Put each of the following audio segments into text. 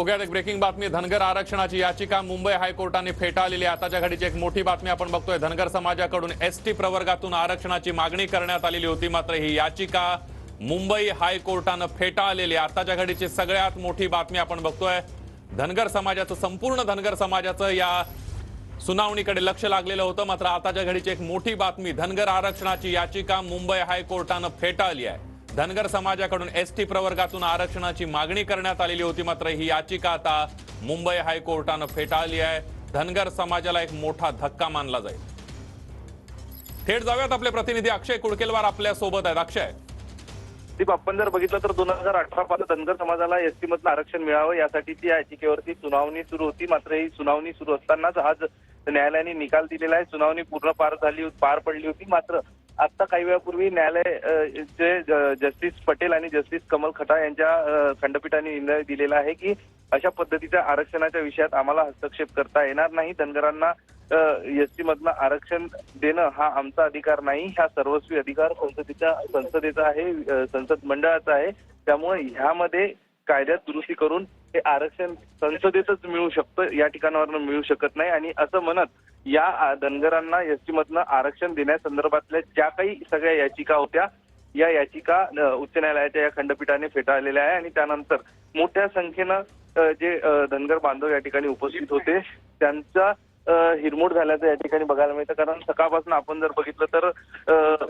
बघूयात एक ब्रेकिंग बातमी। धनगर आरक्षणाची याचिका मुंबई हायकोर्टाने फेटाळलेली आहे। आताच्या घडीची एक मोठी बातमी आपण बघतोय। धनगर समाजाकडून एसटी प्रवर्गातून आरक्षणाची मागणी करण्यात आलेली होती, मात्र ही याचिका मुंबई हायकोर्टाने फेटाळलेली आहे। आताच्या घडीची सगळ्यात मोठी बातमी आपण बघतोय। धनगर समाजाचं, संपूर्ण धनगर समाजाचं या सुनावणीकडे लक्ष लागलेलं होतं, मात्र आताच्या घडीची एक मोठी बातमी। धनगर आरक्षणाची याचिका मुंबई हायकोर्टाने फेटाळली आहे। धनगर समाजाकडून एसटी प्रवर्गातून आरक्षणाची मागणी करण्यात आलेली होती, मात्र ही याचिका आता मुंबई हायकोर्टाने फेटाळली आहे। धनगर समाजाला एक मोठा धक्का मानला जाईल। थेट जाऊयात, आपले प्रतिनिधी अक्षय कुडकेलवार आपल्या सोबत आहेत। अक्षय, आपण जर बघितलं तर 2018 पासून धनगर समाजाला एसटी मधलं आरक्षण मिळावं यासाठीची याचिकेवरती सुनावणी सुरू होती। मात्र ही सुनावणी सुरू असतानाच आज न्यायालयाने निकाल दिलेला आहे। सुनावणी पूर्ण पार पडली होती। मात्र आता काही वेळापूर्वी न्यायालय जस्टिस पटेल आणि जस्टिस कमल खटा यांच्या खंडपीठाने निर्णय दिलेला आहे की अशा पद्धतीच्या आरक्षणाच्या विषयात आम्हाला हस्तक्षेप करता येणार नाही। धनगरांना एसटी मधलं आरक्षण देणं हा आमचा अधिकार नाही, हा सर्वस्वी अधिकार संसदेचा आहे, संसद मंडळाचा आहे। त्यामुळे ह्यामध्ये कायद्यात दुरुस्ती करून हे आरक्षण संसदेतच मिळू शकतं, या ठिकाणावर मिळू शकत नाही। आणि असं म्हणत या धनगरांना एसटी मधनं आरक्षण देण्यासंदर्भातल्या ज्या काही सगळ्या याचिका होत्या, या याचिका उच्च न्यायालयाच्या या खंडपीठाने फेटाळलेल्या आहे। आणि त्यानंतर मोठ्या संख्येनं जे धनगर बांधव या ठिकाणी उपस्थित होते त्यांचा हिरमोड झाल्याचं या ठिकाणी बघायला मिळतं। कारण सकाळपासून आपण जर बघितलं तर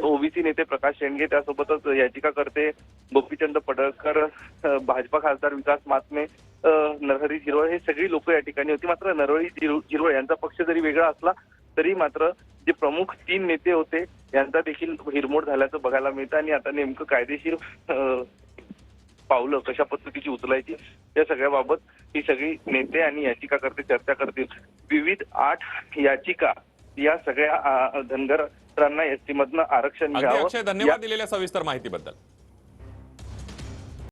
ओबीसी नेते प्रकाश शेंडगे, त्यासोबतच याचिकाकर्ते गोपीचंद पडळकर, भाजपा खासदार विकास मासमे, नरहरी झिरवळ हे सगळी लोक या ठिकाणी होती। मात्र नरहरी झिरवळ यांचा पक्ष जरी वेगळा असला तरी मात्र जे प्रमुख 3 नेते होते यांचा देखील हिरमोड झाल्याचं बघायला मिळतं। आणि आता नेमकं कायदेशीर पावलं कशा पद्धतीची उचलायची या सगळ्याबाबत ही सगळी नेते आणि याचिकाकर्ते चर्चा करतील। विविध 8 याचिका या सगळ्या धनगरांना एसटी मधनं आरक्षण मिळावं। अक्षय, धन्यवाद दिलेल्या सविस्तर माहितीबद्दल।